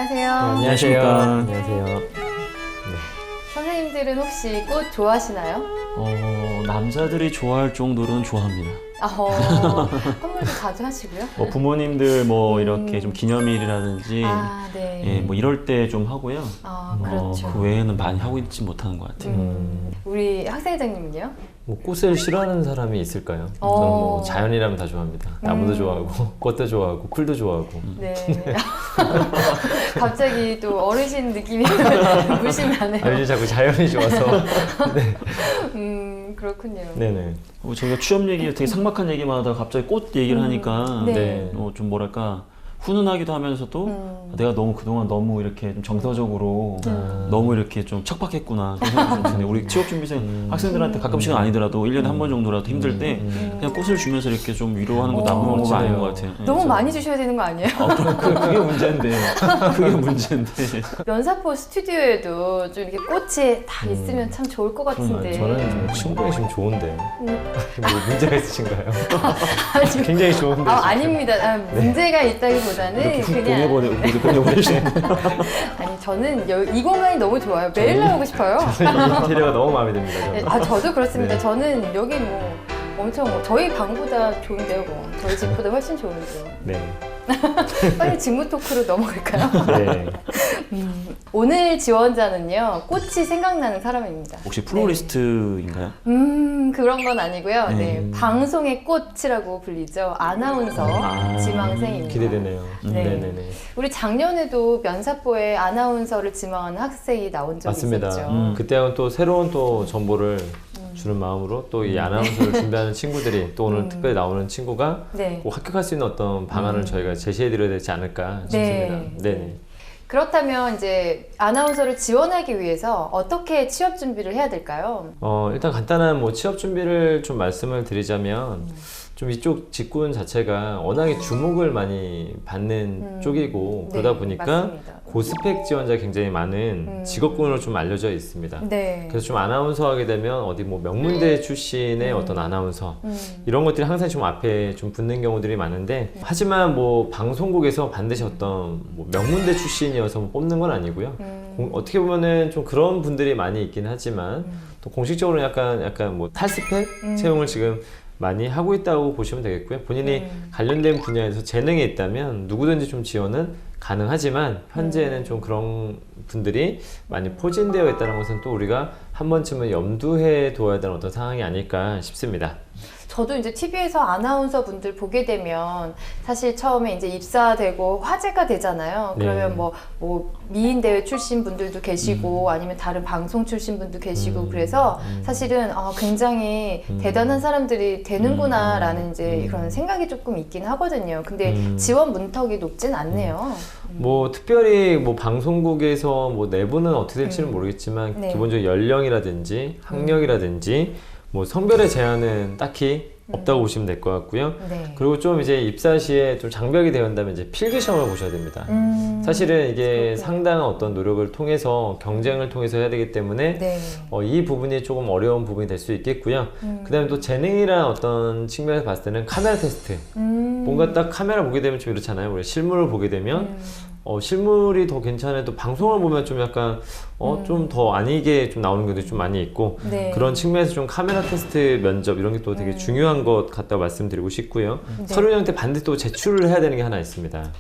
안녕하세요. 안녕하십니까. 안녕하세요. 네. 선생님들은 혹시 꽃 좋아하시나요? 남자들이 좋아할 정도로는 좋아합니다. 선물도 자주 하시고요? 뭐 부모님들 뭐 이렇게 좀 기념일이라든지 네. 예, 뭐 이럴 때 좀 하고요. 그렇죠. 그 외에는 많이 하고 있지 못하는 것 같아요. 우리 학생회장님은요? 뭐 꽃을 싫어하는 사람이 있을까요? 저는 뭐 자연이라면 다 좋아합니다. 나무도 좋아하고 꽃도 좋아하고 풀도 좋아하고. 네. 갑자기 또 어르신 느낌이 물씬 나네요. 아니 자꾸 자연이 좋아서. 네. 그렇군요. 네네. 저희가 취업 얘기 되게 삭막한 얘기만 하다가 갑자기 꽃 얘기를 하니까 네. 좀 뭐랄까 훈훈하기도 하면서도 내가 너무 그동안 너무 이렇게 좀 정서적으로 너무 이렇게 좀 척박했구나 그런 생각이 좀 드네요. 우리 취업준비생 학생들한테 가끔씩은 아니더라도 1년에 한 번 정도라도 힘들 때 그냥 꽃을 주면서 이렇게 좀 위로하는 거 나쁜 방법은 아닌 것 같아요. 네, 너무 많이 주셔야 되는 거 아니에요? 그게 문제인데. 그게 문제인데. 면사포 스튜디오에도 좀 이렇게 꽃이 다 있으면 참 좋을 것 같은데. 저는 친구가 지금 좋은데. 뭐 문제가 있으신가요? 아니, 굉장히 좋은데. 아닙니다. 문제가 있다기보다는 그냥 보내보내주시는 아니 저는 이 공간이 너무 좋아요. 매일 나오고 싶어요. 인테리어가 너무 마음에 듭니다. 저는. 저도 그렇습니다. 네. 저는 여기 뭐 엄청 저희 방보다 좋은데요. 뭐. 저희 집보다 훨씬 좋은데요. 네. 빨리 직무 토크로 넘어갈까요? 네. 오늘 지원자는요. 꽃이 생각나는 사람입니다. 혹시 플로리스트인가요? 그런 건 아니고요. 네. 네, 방송의 꽃이라고 불리죠. 아나운서 지망생입니다. 기대되네요. 네. 네네네. 우리 작년에도 면사포에 아나운서를 지망하는 학생이 나온 적이 맞습니다. 있었죠. 그때는 또 새로운 또 정보를 주는 마음으로 또 이 아나운서를 준비하는 친구들이 또 오늘 특별히 나오는 친구가 네. 꼭 합격할 수 있는 어떤 방안을 저희가 제시해드려야 되지 않을까 싶습니다. 네네. 그렇다면 이제 아나운서를 지원하기 위해서 어떻게 취업 준비를 해야 될까요? 일단 간단한 뭐 취업 준비를 좀 말씀을 드리자면 좀 이쪽 직군 자체가 워낙에 주목을 많이 받는 쪽이고 그러다 보니까 맞습니다. 고스펙 지원자 굉장히 많은 직업군으로 좀 알려져 있습니다. 네. 그래서 좀 아나운서 하게 되면 어디 뭐 명문대 출신의 어떤 아나운서 이런 것들이 항상 좀 앞에 좀 붙는 경우들이 많은데 하지만 뭐 방송국에서 반드시 어떤 뭐 명문대 출신이어서 뭐 뽑는 건 아니고요. 어떻게 보면은 좀 그런 분들이 많이 있긴 하지만 또 공식적으로 약간 뭐 탈스펙 채용을 지금 많이 하고 있다고 보시면 되겠고요. 본인이 관련된 분야에서 재능이 있다면 누구든지 좀 지원은 가능하지만 현재는 좀 그런 분들이 많이 포진되어 있다는 것은 또 우리가 한 번쯤은 염두해 두어야 되는 어떤 상황이 아닐까 싶습니다. 저도 이제 TV에서 아나운서 분들 보게 되면 사실 처음에 이제 입사되고 화제가 되잖아요. 그러면 네. 뭐 미인대회 출신 분들도 계시고 아니면 다른 방송 출신 분도 계시고 그래서 사실은 굉장히 대단한 사람들이 되는구나라는 이제 그런 생각이 조금 있긴 하거든요. 근데 지원 문턱이 높진 않네요. 뭐 특별히 뭐 방송국에서 뭐 내부는 어떻게 될지는 모르겠지만 네. 기본적으로 연령이라든지 학력이라든지 뭐 성별의 제한은 딱히 없다고 보시면 될 것 같고요. 네. 그리고 좀 이제 입사 시에 좀 장벽이 되어 온다면 이제 필기 시험을 보셔야 됩니다. 사실은 이게 그렇구나. 상당한 어떤 노력을 통해서 경쟁을 통해서 해야 되기 때문에 네. 이 부분이 조금 어려운 부분이 될 수 있겠고요. 그 다음에 또 재능이란 어떤 측면에서 봤을 때는 카메라 테스트. 뭔가 딱 카메라 보게 되면 좀 이렇잖아요. 우리 실물을 보게 되면 실물이 더 괜찮아도 방송을 보면 좀 약간 좀 더 아니게 좀 나오는 경우도 좀 많이 있고 네. 그런 측면에서 좀 카메라 테스트 면접 이런 게 또 되게 중요한 것 같다고 말씀드리고 싶고요. 네. 서류 형태 반드시 또 제출을 해야 되는 게 하나 있습니다.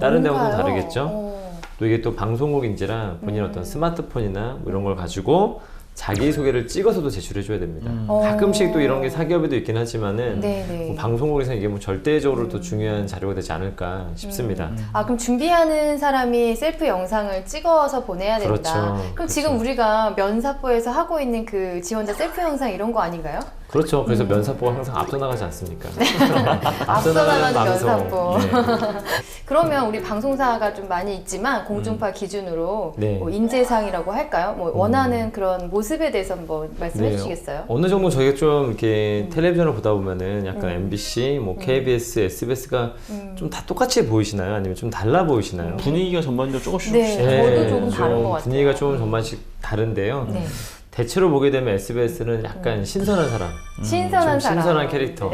다른 데하고는 뭔가요? 다르겠죠? 또 이게 또 방송국인지라 본인 어떤 스마트폰이나 뭐 이런 걸 가지고 자기소개를 찍어서도 제출해 줘야 됩니다. 가끔씩 또 이런 게 사기업에도 있긴 하지만은 네네. 뭐 방송국에서 이게 뭐 절대적으로 또 중요한 자료가 되지 않을까 싶습니다. 그럼 준비하는 사람이 셀프 영상을 찍어서 보내야 된다. 그렇죠. 그럼 그렇죠. 지금 우리가 면사포에서 하고 있는 그 지원자 셀프 영상 이런 거 아닌가요? 그렇죠. 그래서 면사포가 항상 앞서 나가지 않습니까? 앞서 나가는 면사포. 네. 그러면 우리 방송사가 좀 많이 있지만 공중파 기준으로 네. 뭐 인재상이라고 할까요? 뭐 원하는 그런 모습에 대해서 한번 말씀해 주시겠어요? 어느 정도 저희가 좀 이렇게 텔레비전을 보다 보면은 약간 MBC, 뭐 KBS, SBS가 좀 다 똑같이 보이시나요? 아니면 좀 달라 보이시나요? 분위기가 전반적으로 조금씩 네, 저도 조금 다른 것 같아요. 분위기가 좀 전반씩 다른데요. 네. 대체로 보게 되면 SBS는 약간 신선한 사람, 신선한 좀 사람. 신선한 캐릭터.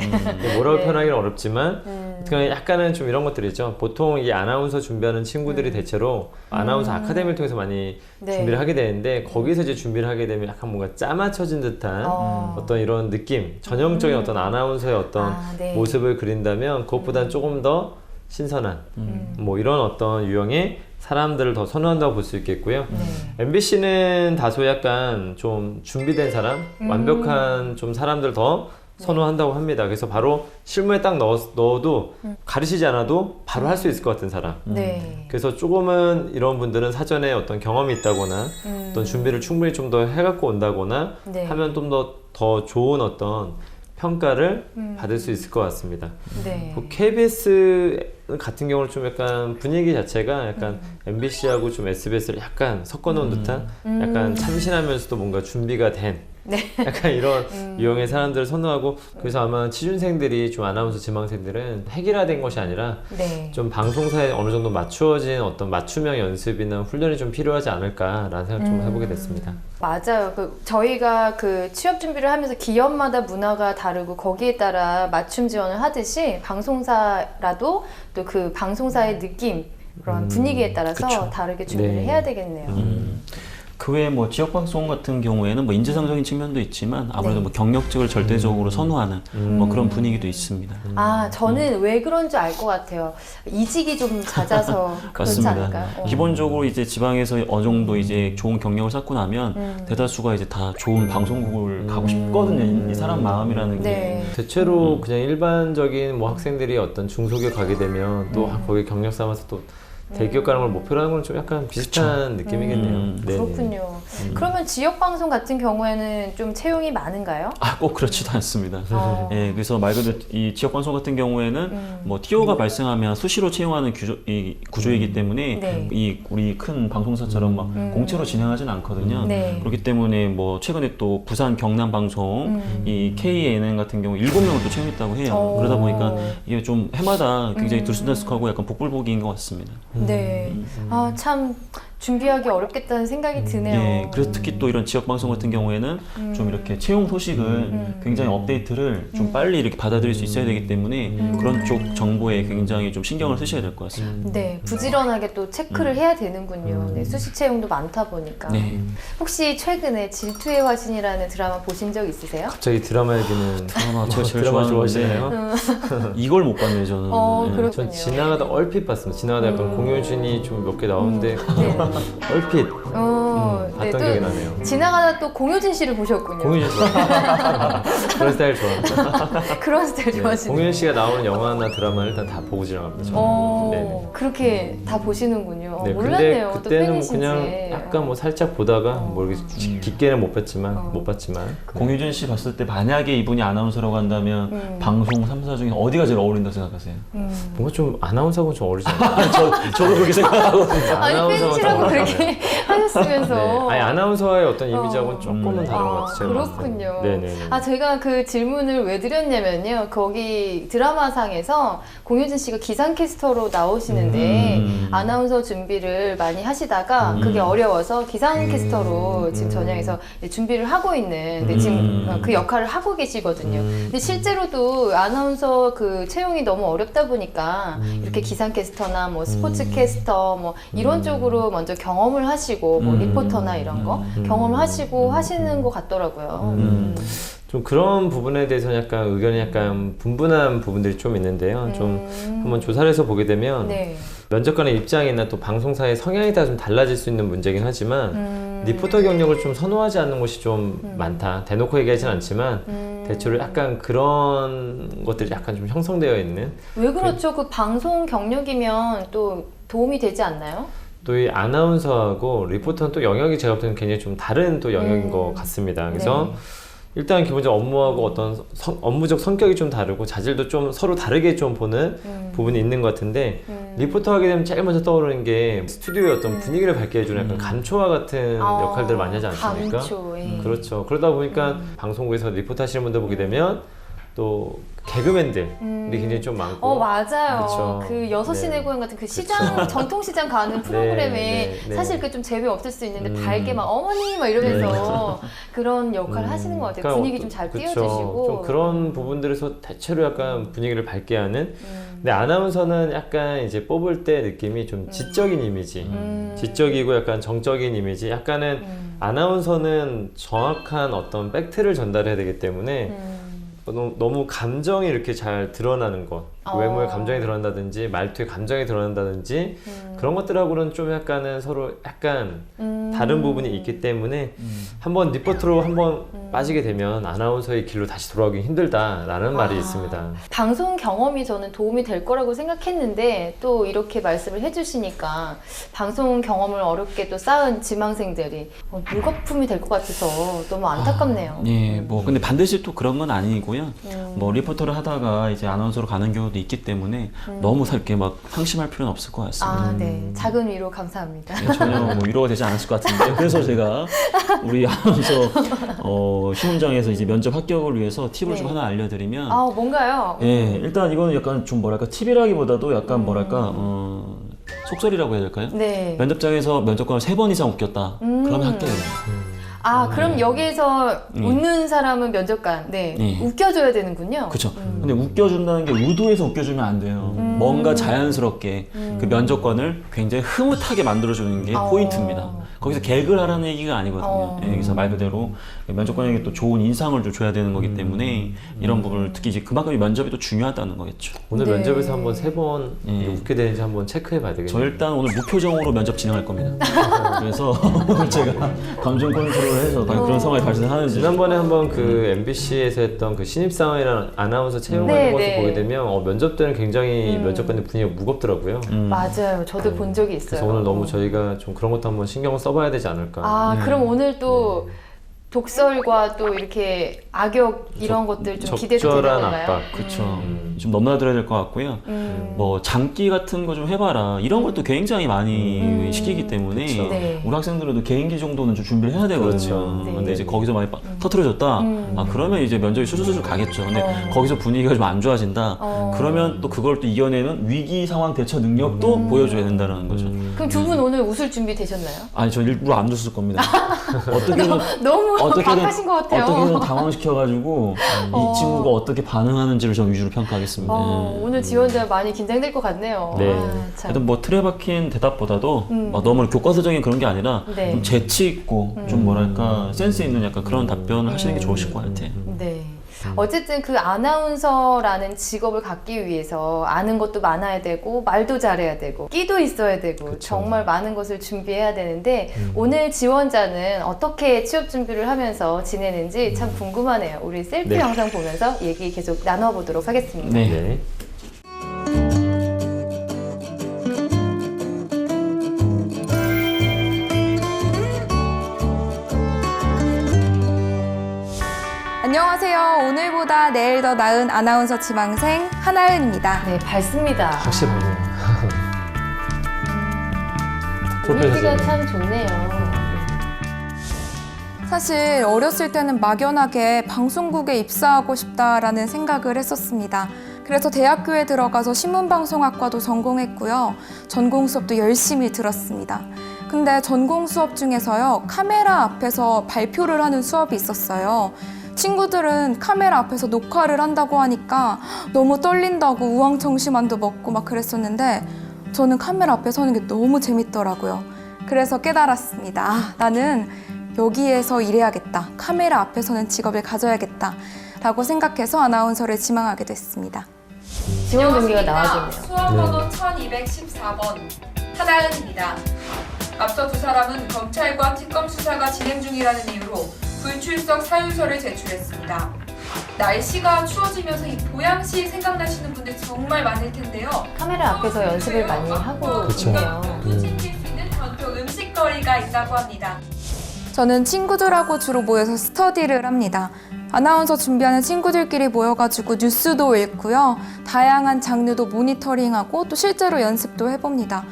뭐라고 네. 표현하기는 어렵지만 그냥 약간은 좀 이런 것들이죠. 보통 이 아나운서 준비하는 친구들이 대체로 아나운서 아카데미를 통해서 많이 네. 준비를 하게 되는데 거기서 이제 준비를 하게 되면 약간 뭔가 짜맞춰진 듯한 어떤 이런 느낌, 전형적인 어떤 아나운서의 어떤 네. 모습을 그린다면 그것보다는 조금 더 신선한 뭐 이런 어떤 유형의 사람들을 더 선호한다고 볼 수 있겠고요. MBC는 다소 약간 좀 준비된 사람, 완벽한 좀 사람들 더 선호한다고 합니다. 그래서 바로 실무에 딱 넣어도 가르치지 않아도 바로 할 수 있을 것 같은 사람. 네. 그래서 조금은 이런 분들은 사전에 어떤 경험이 있다거나 어떤 준비를 충분히 좀 더 해갖고 온다거나 네. 하면 좀 더 좋은 어떤 평가를 받을 수 있을 것 같습니다. 네. KBS 같은 경우는 좀 약간 분위기 자체가 약간 MBC하고 좀 SBS를 약간 섞어놓은 듯한 약간 참신하면서도 뭔가 준비가 된 네. 약간 이런 유형의 사람들을 선호하고 그래서 아마 취준생들이 좀 아나운서 지망생들은 획일화된 것이 아니라 네. 좀 방송사에 어느 정도 맞추어진 어떤 맞춤형 연습이나 훈련이 좀 필요하지 않을까라는 생각 좀 해보게 됐습니다. 맞아요. 저희가 그 취업 준비를 하면서 기업마다 문화가 다르고 거기에 따라 맞춤 지원을 하듯이 방송사라도 또 그 방송사의 느낌 그런 분위기에 따라서 그쵸. 다르게 준비를 네. 해야 되겠네요. 그 외에 뭐 지역 방송 같은 경우에는 뭐 인재상적인 측면도 있지만 아무래도 네. 뭐 경력직을 절대적으로 선호하는 뭐 그런 분위기도 있습니다. 아, 저는 왜 그런지 알 것 같아요. 이직이 좀 잦아서 그렇지 맞습니다. 않을까요? 기본적으로 이제 지방에서 어느 정도 이제 좋은 경력을 쌓고 나면 대다수가 이제 다 좋은 방송국을 가고 싶거든요. 이 사람 마음이라는 게. 네. 대체로 그냥 일반적인 뭐 학생들이 어떤 중소기업 가게 되면 또 거기 경력 삼아서 또 대기업 가는 걸 목표로 하는 건 좀 약간 비슷한 느낌이겠네요. 네네. 그렇군요. 그러면 지역 방송 같은 경우에는 좀 채용이 많은가요? 아, 꼭 그렇지도 않습니다. 어. 예, 그래서 말 그대로 이 지역 방송 같은 경우에는 뭐 TO가 발생하면 수시로 채용하는 구조이기 때문에 네. 이 우리 큰 방송사처럼 막 공채로 진행하지는 않거든요. 네. 그렇기 때문에 뭐 최근에 또 부산 경남 방송 이 KNN 같은 경우 7명을 또 채용했다고 해요. 오. 그러다 보니까 이게 좀 해마다 굉장히 들쑥날쑥하고 약간 복불복인 것 같습니다. 네. 아, 참 준비하기 어렵겠다는 생각이 드네요. 예, 그래서 특히 또 이런 지역 방송 같은 경우에는 좀 이렇게 채용 소식을 굉장히 업데이트를 좀 빨리 이렇게 받아들일 수 있어야 되기 때문에 그런 쪽 정보에 굉장히 좀 신경을 쓰셔야 될 것 같습니다. 네, 부지런하게 또 체크를 해야 되는군요. 네, 수시 채용도 많다 보니까. 네. 혹시 최근에 질투의 화신이라는 드라마 보신 적 있으세요? 갑자기 드라마 얘기는 드라마 제가 제일 드라마 좋아하는데 좋아하시나요? 이걸 못 봤네요, 저는. 네. 그렇군요. 전 지나가다 얼핏 봤습니다. 지나가다 약간 공효진이 좀 몇 개 나오는데 네. 얼핏 네, 봤던 기억이 나네요. 지나가다 또 공효진 씨를 보셨군요. 공효진 씨 그런 스타일 좋아합니다. 그런 스타일 네, 좋아하시네요. 공효진 씨가 나오는 영화나 드라마를 일단 다 보고 지나갑니다. 저는. 네네. 그렇게 다 보시는군요. 네, 몰랐네요. 근데 또 그때는 뭐 팬이신지. 그냥 약간 뭐 살짝 보다가 뭐 이렇게 깊게는 못 봤지만 공효진 씨 봤을 때 만약에 이분이 아나운서라고 한다면 방송 3사 중에 어디가 제일 어울린다고 생각하세요? 뭔가 좀 아나운서하고는 좀 어울리지 않아요? 저도 그렇게 생각하거든요. 아니 아나운서가 팬이시라고 더 그렇게 하셨으면서. 네. 아니 아나운서의 어떤 이미지하고는 조금은 다른 것 같아요. 제가 봤을 때. 그렇군요. 네네네. 아, 제가 그 질문을 왜 드렸냐면요. 거기 드라마상에서 공효진 씨가 기상캐스터로 나오시는데 아나운서 준비를 많이 하시다가 그게 어려워서 기상캐스터로 지금 전향해서 준비를 하고 있는 근데 지금 그 역할을 하고 계시거든요. 근데 실제로도 아나운서 그 채용이 너무 어렵다 보니까 이렇게 기상캐스터나 뭐 스포츠캐스터 뭐 이런 쪽으로 먼저 경험을 하시고 뭐 리포터나 이런 거 경험을 하시고 하시는 것 같더라고요. 좀 그런 부분에 대해서는 약간 의견이 약간 분분한 부분들이 좀 있는데요. 좀 한번 조사를 해서 보게 되면 네. 면접관의 입장이나 또 방송사의 성향에 따라 좀 달라질 수 있는 문제긴 하지만 리포터 경력을 좀 선호하지 않는 곳이 좀 많다. 대놓고 얘기하진 않지만 대체로 약간 그런 것들이 약간 좀 형성되어 있는 왜 그렇죠? 그 방송 경력이면 또 도움이 되지 않나요? 또 이 아나운서하고 리포터는 또 영역이 제가 볼 때는 굉장히 좀 다른 또 영역인 것 같습니다. 그래서 일단 기본적으로 업무하고 어떤 업무적 성격이 좀 다르고 자질도 좀 서로 다르게 좀 보는 부분이 있는 것 같은데 리포터 하게 되면 제일 먼저 떠오르는 게 스튜디오의 어떤 분위기를 밝게 해주는 약간 감초와 같은 역할들을 많이 하지 않습니까? 감초, 예. 그렇죠. 그러다 보니까 방송국에서 리포터 하시는 분들 보게 되면 또 개그맨들이 굉장히 좀 많고. 맞아요. 그쵸. 그 6시 내 고향 같은 그 시장, 전통시장 가는 프로그램에 네. 사실 그 좀 재미없을 수 있는데 밝게 막 어머니 막 네. 이러면서 그런 역할을 하시는 것 같아요. 그러니까 분위기 좀 잘 그쵸. 띄워주시고. 좀 그런 부분들에서 대체로 약간 분위기를 밝게 하는. 근데 아나운서는 약간 이제 뽑을 때 느낌이 좀 지적인 이미지, 지적이고 약간 정적인 이미지. 약간은 아나운서는 정확한 어떤 팩트를 전달해야 되기 때문에 너무 감정이 이렇게 잘 드러나는 것, 외모에 감정이 드러난다든지 말투에 감정이 드러난다든지 그런 것들하고는 좀 약간은 서로 약간 다른 부분이 있기 때문에 한번 리포터로 한번 빠지게 되면 아나운서의 길로 다시 돌아오기 힘들다라는 말이 있습니다. 방송 경험이 저는 도움이 될 거라고 생각했는데 또 이렇게 말씀을 해주시니까 방송 경험을 어렵게 또 쌓은 지망생들이 물거품이 될 것 같아서 너무 안타깝네요. 예, 뭐 근데 반드시 또 그런 건 아니고요. 뭐 리포터를 하다가 이제 아나운서로 가는 경우도 있기 때문에 너무 이렇게 막 상심할 필요는 없을 것 같습니다. 네. 작은 위로 감사합니다. 예, 전혀 뭐 위로가 되지 않았을 것 같은데 그래서 제가 우리 아나운서 시험장에서 이제 면접 합격을 위해서 팁을 좀 하나 알려드리면 뭔가요? 예, 일단 이거는 약간 좀 뭐랄까 팁이라기보다도 약간 뭐랄까 속설이라고 해야 될까요? 네. 면접장에서 면접관을 3번 이상 웃겼다. 그러면 합격입니다. 그럼 여기에서 웃는 사람은 면접관, 웃겨줘야 되는군요. 그렇죠. 근데 웃겨준다는 게 의도해서 웃겨주면 안 돼요. 뭔가 자연스럽게 그 면접관을 굉장히 흐뭇하게 만들어주는 게 포인트입니다. 거기서 개그를 하라는 얘기가 아니거든요. 예, 여기서 말 그대로 면접관에게 또 좋은 인상을 좀 줘야 되는 거기 때문에 이런 부분을 특히 이제 그만큼 면접이 또 중요하다는 거겠죠. 오늘 네. 면접에서 한번 3번 웃게 되는지 한번 체크해 봐야 되겠네요. 저 일단 오늘 무표정으로 면접 진행할 겁니다. 그래서 오늘 제가 감정 컨트롤을 해서 그런 상황이 발생하는지. 지난번에 한번 그 MBC에서 했던 그 신입사원이랑 아나운서 채용하는 것을 보게 되면 면접 때는 굉장히 면접관의 분위기가 무겁더라고요. 맞아요. 저도 본 적이 있어요. 그래서 오늘 너무 저희가 좀 그런 것도 한번 신경을 써봐야 되지 않을까. 그럼 오늘 또 독설과 또 이렇게 악역 이런 것들 좀 기대도 되는 적절한 건가요? 압박. 그렇죠. 좀 넘나들어야 될 것 같고요. 뭐 장기 같은 거 좀 해봐라 이런 걸 또 굉장히 많이 시키기 때문에 네. 우리 학생들은 개인기 정도는 좀 준비를 해야 되거든요. 그렇죠. 네. 근데 이제 거기서 많이 터트려졌다. 그러면 이제 면접이 수술수술 가겠죠. 근데 거기서 분위기가 좀 안 좋아진다. 그러면 또 그걸 또 이겨내는 위기 상황 대처 능력도 보여줘야 된다는 거죠. 그럼 두 분 오늘 웃을 준비 되셨나요? 아니 저 일부러 안 웃을 겁니다. 어떻게든 너무 박하신 것 같아요. 어떻게든 당황시켜가지고 이 친구가 어떻게 반응하는지를 좀 위주로 평가하겠습니다. 오늘 지원자 많이 긴장될 것 같네요. 네. 참. 하여튼 뭐 틀에 박힌 대답보다도 막 너무 교과서적인 그런 게 아니라 네. 좀 재치 있고 좀 뭐랄까 센스 있는 약간 그런 답변을 하시는 게 좋으실 것 같아요. 네. 어쨌든 그 아나운서라는 직업을 갖기 위해서 아는 것도 많아야 되고 말도 잘해야 되고 끼도 있어야 되고 그쵸. 정말 많은 것을 준비해야 되는데 오늘 지원자는 어떻게 취업 준비를 하면서 지내는지 참 궁금하네요. 우리 셀프 네. 영상 보면서 얘기 계속 나눠보도록 하겠습니다. 네. 네. 안녕하세요. 오늘보다 내일 더 나은 아나운서 지망생 하나은입니다. 네, 밝습니다. 확실히 밝네요. 분위기가 참 좋네요. 사실 어렸을 때는 막연하게 방송국에 입사하고 싶다라는 생각을 했었습니다. 그래서 대학교에 들어가서 신문방송학과도 전공했고요. 전공 수업도 열심히 들었습니다. 근데 전공 수업 중에서요, 카메라 앞에서 발표를 하는 수업이 있었어요. 친구들은 카메라 앞에서 녹화를 한다고 하니까 너무 떨린다고 우왕청심환도 먹고 막 그랬었는데 저는 카메라 앞에 서는 게 너무 재밌더라고요. 그래서 깨달았습니다. 나는 여기에서 일해야겠다. 카메라 앞에 서는 직업을 가져야겠다. 라고 생각해서 아나운서를 지망하게 됐습니다. 지원 동기가 나와줬네요. 수험번호 1214번 하나은입니다. 앞서 두 사람은 경찰과 특검 수사가 진행 중이라는 이유로 불출석 사유서를 제출했습니다. 날씨가 추워지면서 이 보양식 생각나시는 분들 정말 많을 텐데요. 카메라 앞에서 연습을 많이 하고 있네요. 챙길 수 있는 전통 음식거리가 있다고 합니다. 저는 친구들하고 주로 모여서 스터디를 합니다. 아나운서 준비하는 친구들끼리 모여가지고 뉴스도 읽고요. 다양한 장르도 모니터링하고 또 실제로 연습도 해봅니다.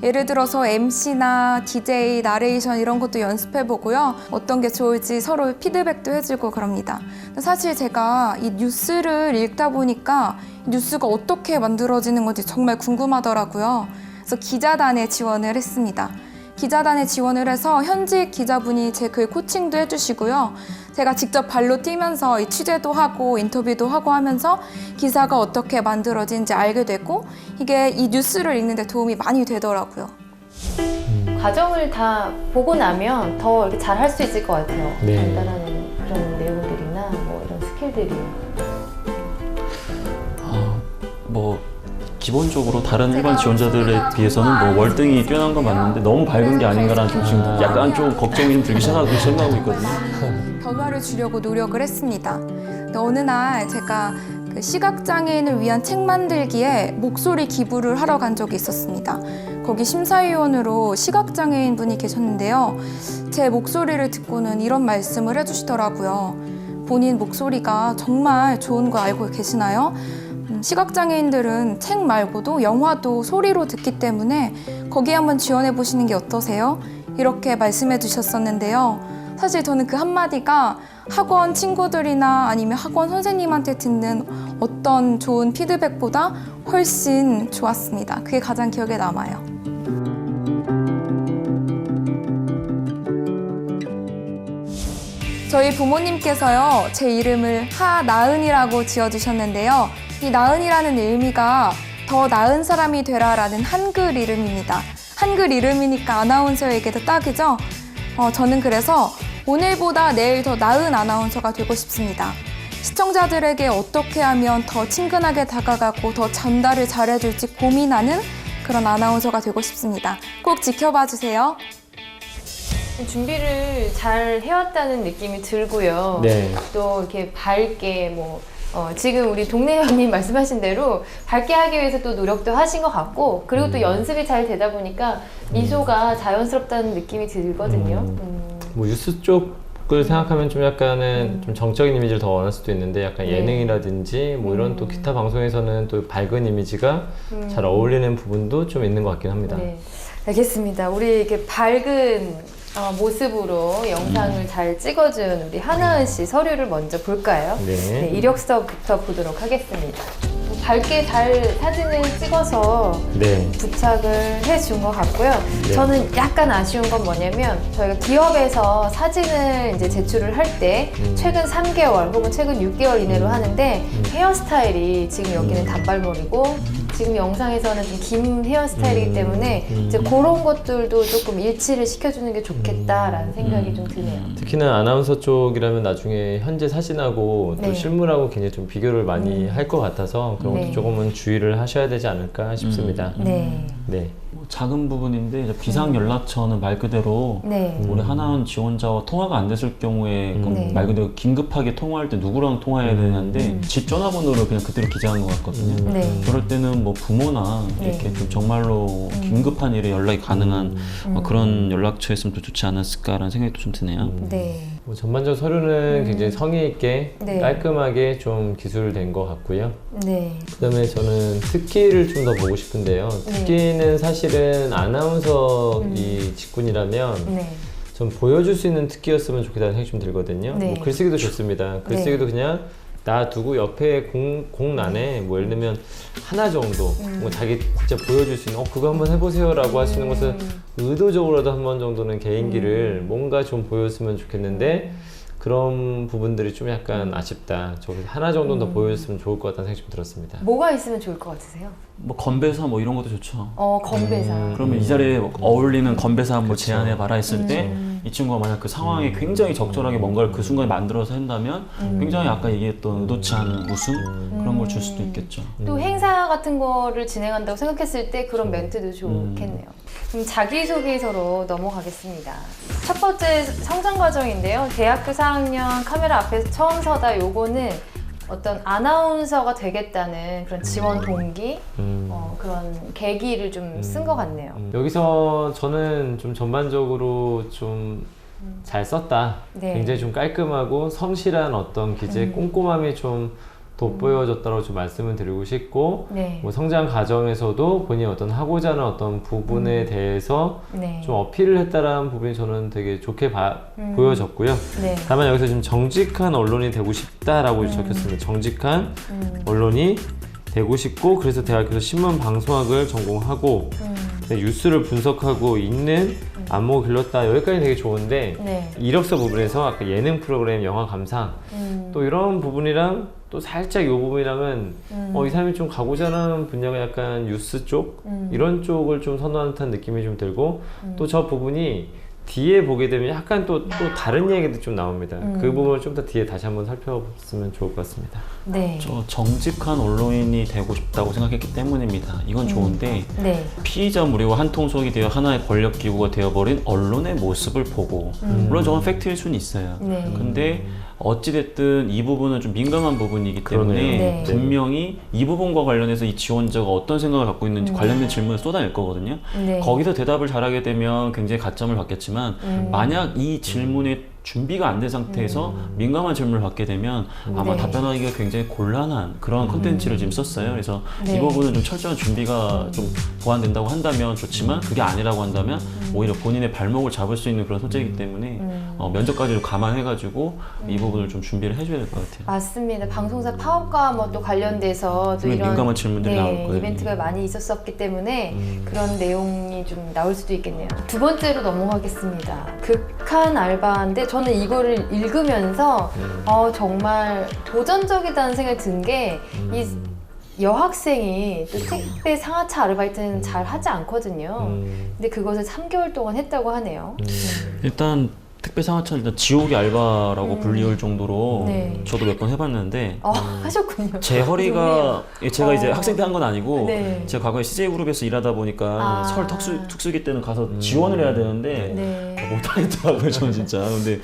예를 들어서 MC나 DJ, 나레이션 이런 것도 연습해보고요. 어떤 게 좋을지 서로 피드백도 해주고 그럽니다. 근데 사실 제가 이 뉴스를 읽다 보니까 뉴스가 어떻게 만들어지는 건지 정말 궁금하더라고요. 그래서 기자단에 지원을 했습니다. 기자단에 지원을 해서 현직 기자분이 제 글 코칭도 해주시고요. 제가 직접 발로 뛰면서 이 취재도 하고 인터뷰도 하고 하면서 기사가 어떻게 만들어지는지 알게 되고 이게 이 뉴스를 읽는 데 도움이 많이 되더라고요. 과정을 다 보고 나면 더 이렇게 잘 할 수 있을 것 같아요. 네. 간단한 그런 내용들이나 뭐 이런 스킬들이. 뭐 기본적으로 다른 일반 지원자들에 비해서는 뭐 월등히 뛰어난 건 맞는데 너무 밝은 게 아닌가라는 좀 지금 약간 좀 걱정이 좀 들기 시작하고 있거든요. 변화를 주려고 노력을 했습니다. 근데 어느 날 제가 그 시각장애인을 위한 책 만들기에 목소리 기부를 하러 간 적이 있었습니다. 거기 심사위원으로 시각장애인 분이 계셨는데요. 제 목소리를 듣고는 이런 말씀을 해주시더라고요. 본인 목소리가 정말 좋은 거 알고 계시나요? 시각장애인들은 책 말고도 영화도 소리로 듣기 때문에 거기 한번 지원해 보시는 게 어떠세요? 이렇게 말씀해 주셨었는데요. 사실 저는 그 한마디가 학원 친구들이나 아니면 학원 선생님한테 듣는 어떤 좋은 피드백보다 훨씬 좋았습니다. 그게 가장 기억에 남아요. 저희 부모님께서요, 제 이름을 하나은이라고 지어주셨는데요. 이 나은이라는 의미가 더 나은 사람이 되라라는 한글 이름입니다. 한글 이름이니까 아나운서에게도 딱이죠? 저는 그래서 오늘보다 내일 더 나은 아나운서가 되고 싶습니다. 시청자들에게 어떻게 하면 더 친근하게 다가가고 더 전달을 잘해줄지 고민하는 그런 아나운서가 되고 싶습니다. 꼭 지켜봐 주세요. 준비를 잘 해왔다는 느낌이 들고요. 네. 또 이렇게 밝게 뭐 지금 우리 동네 형님 말씀하신 대로 밝게 하기 위해서 또 노력도 하신 것 같고, 그리고 또 연습이 잘 되다 보니까 미소가 자연스럽다는 느낌이 들거든요. 뭐 뉴스 쪽을 생각하면 좀 약간은 좀 정적인 이미지를 더 원할 수도 있는데 약간 예능이라든지 뭐 이런 또 기타 방송에서는 또 밝은 이미지가 잘 어울리는 부분도 좀 있는 것 같긴 합니다. 네, 알겠습니다. 우리 이렇게 밝은 모습으로 영상을 잘 찍어준 우리 하나은 씨 서류를 먼저 볼까요? 네. 이력서부터 보도록 하겠습니다. 밝게 잘 사진을 찍어서 네. 부착을 해준 것 같고요. 네. 저는 약간 아쉬운 건 뭐냐면 저희가 기업에서 사진을 이제 제출을 할 때 최근 3개월 혹은 최근 6개월 이내로 하는데 헤어스타일이 지금 여기는 단발머리고 지금 영상에서는 좀 긴 헤어스타일이기 때문에 이제 그런 것들도 조금 일치를 시켜주는 게 좋겠다라는 생각이 좀 드네요. 특히나 아나운서 쪽이라면 나중에 현재 사진하고 또 네. 실물하고 굉장히 좀 비교를 많이 할 것 같아서 그런 것도 네. 조금은 주의를 하셔야 되지 않을까 싶습니다. 네. 네. 뭐 작은 부분인데 이제 비상연락처는 말 그대로 네. 우리 하나은 지원자와 통화가 안 됐을 경우에 그럼 네. 말 그대로 긴급하게 통화할 때 누구랑 통화해야 되는데 집 전화번호를 그냥 그대로 기재한 것 같거든요. 네. 그럴 때는 뭐 부모나 네. 이렇게 좀 정말로 긴급한 일에 연락이 가능한 그런 연락처였으면 또 좋지 않았을까라는 생각도 좀 드네요. 네. 뭐 전반적 서류는 굉장히 성의 있게 네. 깔끔하게 좀 기술된 것 같고요. 네. 그다음에 저는 특기를 좀 더 보고 싶은데요. 특기는 사실은 아나운서 이 직군이라면 네. 좀 보여줄 수 있는 특기였으면 좋겠다는 생각이 좀 들거든요. 네. 뭐 글쓰기도 좋습니다. 글쓰기도 그냥 놔두고 옆에 공란에 뭐 예를 들면 하나 정도 뭐 자기 진짜 보여줄 수 있는 그거 한번 해보세요라고 하시는 것은 의도적으로라도 한 번 정도는 개인기를 뭔가 좀 보였으면 좋겠는데 그런 부분들이 좀 약간 아쉽다. 저 하나 정도는 더 보여줬으면 좋을 것 같다는 생각이 좀 들었습니다. 뭐가 있으면 좋을 것 같으세요? 뭐 건배사 뭐 이런 것도 좋죠. 건배사. 그러면 이 자리에 어울리는 건배사 한번 그쵸. 제안해 봐라 했을 때 이 친구가 만약 그 상황에 굉장히 적절하게 뭔가를 그 순간에 만들어서 한다면 굉장히 아까 얘기했던 의도치 않은 웃음 그런 걸 줄 수도 있겠죠. 또 행사 같은 거를 진행한다고 생각했을 때 그런 멘트도 좋겠네요. 그럼 자기소개서로 넘어가겠습니다. 첫 번째 성장 과정인데요. 대학교 4학년 카메라 앞에서 처음 서다 요거는 어떤 아나운서가 되겠다는 그런 지원 동기, 그런 계기를 좀 쓴 것 같네요. 여기서 저는 좀 전반적으로 좀 잘 썼다. 네. 굉장히 좀 깔끔하고 성실한 어떤 기재 꼼꼼함이 좀 돋보여졌다고 좀 말씀을 드리고 싶고 네. 뭐 성장 과정에서도 본인이 어떤 하고자 하는 어떤 부분에 대해서 네. 좀 어필을 했다라는 부분이 저는 되게 좋게 보여졌고요. 네. 다만 여기서 지금 정직한 언론이 되고 싶다라고 적혔습니다. 정직한 언론이 되고 싶고 그래서 대학교에서 신문방송학을 전공하고 뉴스를 분석하고 읽는 안목을 길렀다. 여기까지 되게 좋은데 네. 이력서 부분에서 아까 예능 프로그램, 영화 감상 또 이런 부분이랑 또 살짝 이 부분이랑은 이 사람이 좀 가고자 하는 분야가 약간 뉴스 쪽 이런 쪽을 좀 선호하는 듯한 느낌이 좀 들고 또 저 부분이 뒤에 보게 되면 약간 또 다른 얘기도 좀 나옵니다. 그 부분을 좀 더 뒤에 다시 한번 살펴봤으면 좋을 것 같습니다. 네. 저 정직한 언론인이 되고 싶다고 생각했기 때문입니다. 이건 좋은데 네. 피의자물이와 한통속이 되어 하나의 권력기구가 되어버린 언론의 모습을 보고 물론 저건 팩트일 수는 있어요. 네. 근데 어찌됐든 이 부분은 좀 민감한 부분이기 때문에 그러네요. 네. 분명히 이 부분과 관련해서 이 지원자가 어떤 생각을 갖고 있는지 관련된 질문을 쏟아낼 거거든요. 네. 거기서 대답을 잘하게 되면 굉장히 가점을 받겠지만 만약 이 질문에 준비가 안 된 상태에서 민감한 질문을 받게 되면 아마 네. 답변하기가 굉장히 곤란한 그런 콘텐츠를 지금 썼어요. 그래서 네. 이 부분은 좀 철저한 준비가 좀 보완된다고 한다면 좋지만 그게 아니라고 한다면 오히려 본인의 발목을 잡을 수 있는 그런 소재이기 때문에 면접까지 좀 감안해가지고 이 부분을 좀 준비를 해줘야 될 것 같아요. 맞습니다. 방송사 파업과 뭐 또 관련돼서 또 분명히 이런 민감한 질문들이 나올 거예요. 이벤트가 많이 있었었기 때문에 그런 내용이 좀 나올 수도 있겠네요. 두 번째로 넘어가겠습니다. 극한 알바인데 저는 이거를 읽으면서 정말 도전적이다는 생각이 든 게 이 여학생이 또 택배 상하차 아르바이트는 잘 하지 않거든요. 근데 그것을 3개월 동안 했다고 하네요. 일단 택배 상하차 일단 지옥의 알바라고 불리울 정도로 네. 저도 몇 번 해봤는데 하셨군요. 제 허리가 제가 이제 학생 때 한 건 아니고 네. 제가 과거에 CJ그룹에서 일하다 보니까 서울 특수기 때는 가서 지원을 해야 되는데 네. 못하겠더라고요 저는 진짜. 근데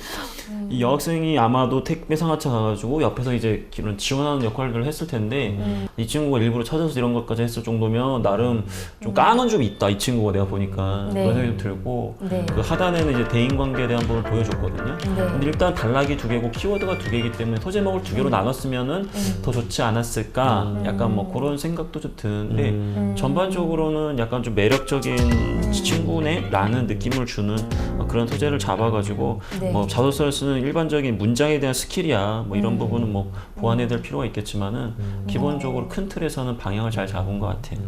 이 여학생이 아마도 택배 상하차 가가지고 옆에서 이제 이런 지원하는 역할들을 했을 텐데 이 친구가 일부러 찾아서 이런 것까지 했을 정도면 나름 좀 까는 좀 있다 이 친구가 내가 보니까 네. 그런 생각이 좀 들고 네. 그 하단에는 이제 대인관계에 대한 부분을 보여줬거든요. 네. 근데 일단 단락이 2개고 키워드가 2개이기 때문에 소제목을 2개로 나눴으면은 더 좋지 않았을까 약간 뭐 그런 생각도 좀 드는데 전반적으로는 약간 좀 매력적인 친구네 라는 느낌을 주는 그런 소재를 잡아가지고 네. 뭐 자소서를 쓰는 일반적인 문장에 대한 스킬이야 뭐 이런 부분은 뭐 보완해야 될 필요가 있겠지만은 기본적으로 큰 틀에서는 방향을 잘 잡은 것 같아요.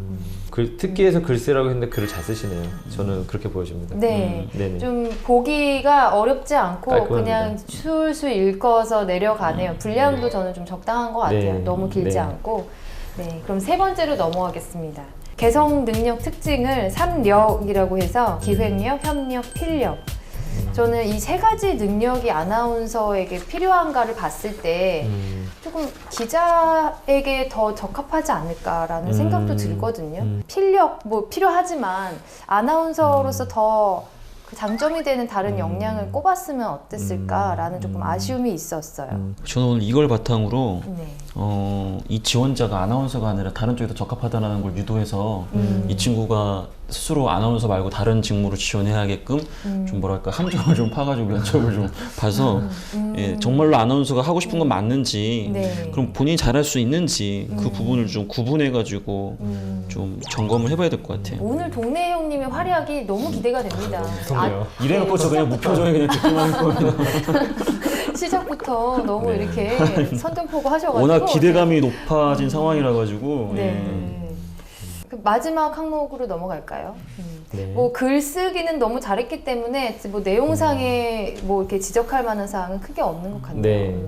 특기에서 글 쓰라고 했는데 글을 잘 쓰시네요. 저는 그렇게 보여집니다. 네. 네네. 좀 보기가 어렵지 않고 깔끔합니다. 그냥 술술 읽어서 내려가네요. 분량도 저는 좀 적당한 것 같아요. 네. 너무 길지 네. 않고. 네. 그럼 세 번째로 넘어가겠습니다. 개성 능력 특징을 3력이라고 해서 기획력, 협력, 필력. 저는 이 세 가지 능력이 아나운서에게 필요한가를 봤을 때 조금 기자에게 더 적합하지 않을까라는 생각도 들거든요. 필력 뭐 필요하지만 아나운서로서 더 그 장점이 되는 다른 역량을 꼽았으면 어땠을까라는 조금 아쉬움이 있었어요. 저는 오늘 이걸 바탕으로 네. 이 지원자가 아나운서가 아니라 다른 쪽에 더 적합하다는 걸 유도해서 이 친구가 스스로 아나운서 말고 다른 직무로 지원해야게끔 좀 뭐랄까 함정을 좀 파가지고 면접을 좀 봐서 예, 정말로 아나운서가 하고 싶은 건 맞는지 네. 그럼 본인이 잘할 수 있는지 그 부분을 좀 구분해가지고 좀 점검을 해봐야 될 것 같아요. 오늘 동네 형님의 활약이 너무 기대가 됩니다. 무섭네요. 이래놓고 저 그냥 무표정에 그냥 듣기만 할 거예요. 시작부터 너무 네. 이렇게 선전포고 하셔가지고 워낙 기대감이 높아진 상황이라 가지고 네. 그 마지막 항목으로 넘어갈까요? 네. 뭐 글쓰기는 너무 잘했기 때문에 뭐 내용상에 뭐 이렇게 지적할 만한 사항은 크게 없는 것 같네요. 네.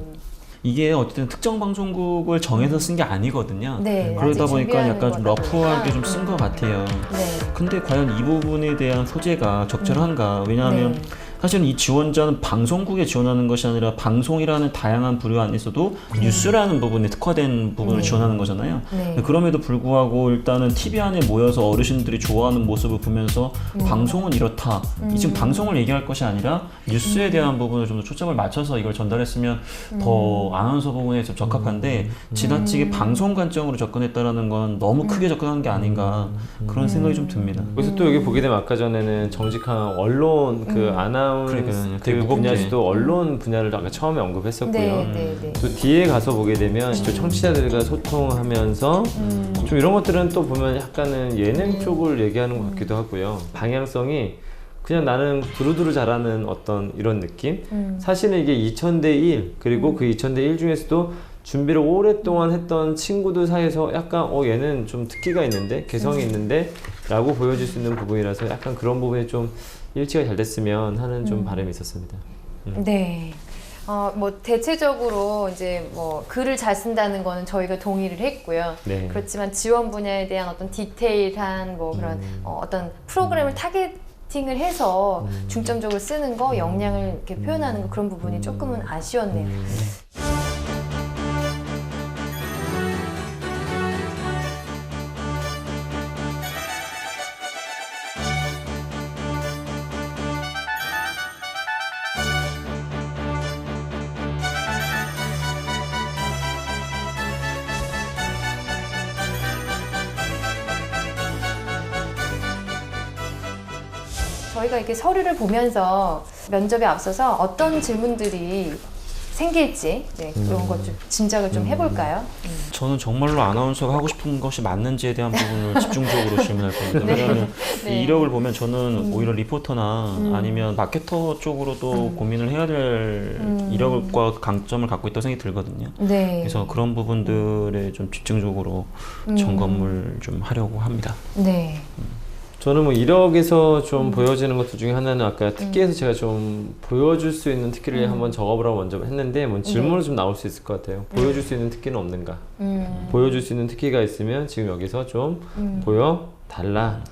이게 어쨌든 특정 방송국을 정해서 쓴 게 아니거든요. 네, 그러다 아직 보니까 준비하는 약간 좀 거다 러프하게 보니까. 좀 쓴 것 같아요. 네. 근데 과연 이 부분에 대한 소재가 적절한가? 왜냐하면 네. 사실은 이 지원자는 방송국에 지원하는 것이 아니라 방송이라는 다양한 부류 안에서도 뉴스라는 부분에 특화된 부분을 지원하는 거잖아요. 네. 그럼에도 불구하고 일단은 TV 안에 모여서 어르신들이 좋아하는 모습을 보면서 방송은 이렇다. 이 지금 방송을 얘기할 것이 아니라 뉴스에 대한 부분을 좀 더 초점을 맞춰서 이걸 전달했으면 더 아나운서 부분에 좀 적합한데 지나치게 방송 관점으로 접근했다라는 건 너무 크게 접근한 게 아닌가 그런 생각이 좀 듭니다. 그래서 또 여기 보게 되면 아까 전에는 정직한 언론 그 아나운서 아나운서 그러니까요. 그 되게 무겁게. 분야에서도 언론 분야를 아까 처음에 언급했었고요. 네. 또 뒤에 가서 보게 되면 직접 청취자들과 소통하면서 좀 이런 것들은 또 보면 약간은 예능 쪽을 얘기하는 것 같기도 하고요. 방향성이 그냥 나는 두루두루 잘하는 어떤 이런 느낌? 사실은 이게 2000대 1 그리고 그 2000대 1 중에서도 준비를 오랫동안 했던 친구들 사이에서 약간 얘는 좀 특기가 있는데 개성이 있는데 라고 보여줄 수 있는 부분이라서 약간 그런 부분이 좀 일치가 잘 됐으면 하는 좀 바람이 있었습니다. 네. 뭐 대체적으로 이제 뭐 글을 잘 쓴다는 거는 저희가 동의를 했고요. 네. 그렇지만 지원 분야에 대한 어떤 디테일한 뭐 그런 어떤 프로그램을 타겟팅을 해서 중점적으로 쓰는 거, 역량을 이렇게 표현하는 거 그런 부분이 조금은 아쉬웠네요. 저희가 이렇게 서류를 보면서 면접에 앞서서 어떤 질문들이 생길지 그런 것 좀 짐작을 좀 해볼까요? 저는 정말로 아나운서가 하고 싶은 것이 맞는지에 대한 부분을 집중적으로 질문할 겁니다. 왜냐하면 네. 이 이력을 보면 저는 오히려 리포터나 아니면 마케터 쪽으로도 고민을 해야 될 이력과 강점을 갖고 있다고 생각이 들거든요. 네. 그래서 그런 부분들에 좀 집중적으로 점검을 좀 하려고 합니다. 네. 저는 뭐 이력에서 좀 보여지는 것들 중에 하나는 아까 특기에서 제가 좀 보여줄 수 있는 특기를 한번 적어보라고 먼저 했는데 뭐 질문으로 좀 나올 수 있을 것 같아요. 보여줄 수 있는 특기는 없는가? 보여줄 수 있는 특기가 있으면 지금 여기서 좀 보여달라.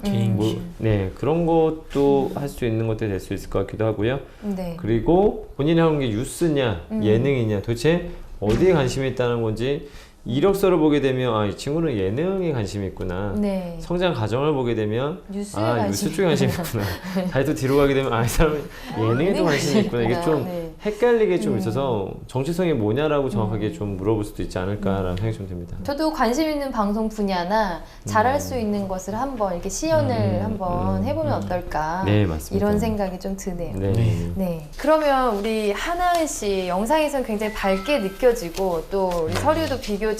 네, 그런 것도 할 수 있는 것들이 될 수 있을 것 같기도 하고요. 네. 그리고 본인이 하는 게 뉴스냐 예능이냐 도대체 어디에 관심이 있다는 건지 이력서를 보게 되면 이 친구는 예능에 관심이 있구나. 네. 성장 과정을 보게 되면 뉴스에 뉴스 쪽에 관심이 있구나. 다시 또 뒤로 가게 되면 이 사람은 예능에도 관심이 있구나. 이게 좀 헷갈리게 좀 있어서 정체성이 뭐냐라고 정확하게 좀 물어볼 수도 있지 않을까라는 생각이 좀 듭니다. 저도 관심 있는 방송 분야나 잘할 수 있는 것을 한번 이렇게 시연을 한번 해보면 어떨까. 네, 맞습니다. 이런 생각이 좀 드네요. 네. 네. 그러면 우리 하나은 씨 영상에서는 굉장히 밝게 느껴지고 또 우리 서류도 비교적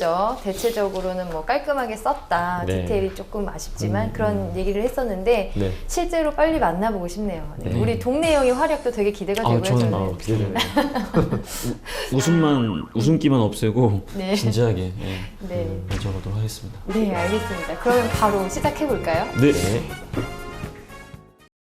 대체적으로는 뭐 깔끔하게 썼다. 네. 디테일이 조금 아쉽지만 그런 얘기를 했었는데 네. 실제로 빨리 만나보고 싶네요. 네. 네. 우리 동네 형의 활약도 되게 기대가 되고요. 저는 기대되네요. 웃음기만 없애고 네. 진지하게 네. 여쭤보도록 하겠습니다. 네, 알겠습니다. 그러면 바로 시작해 볼까요? 네. 네.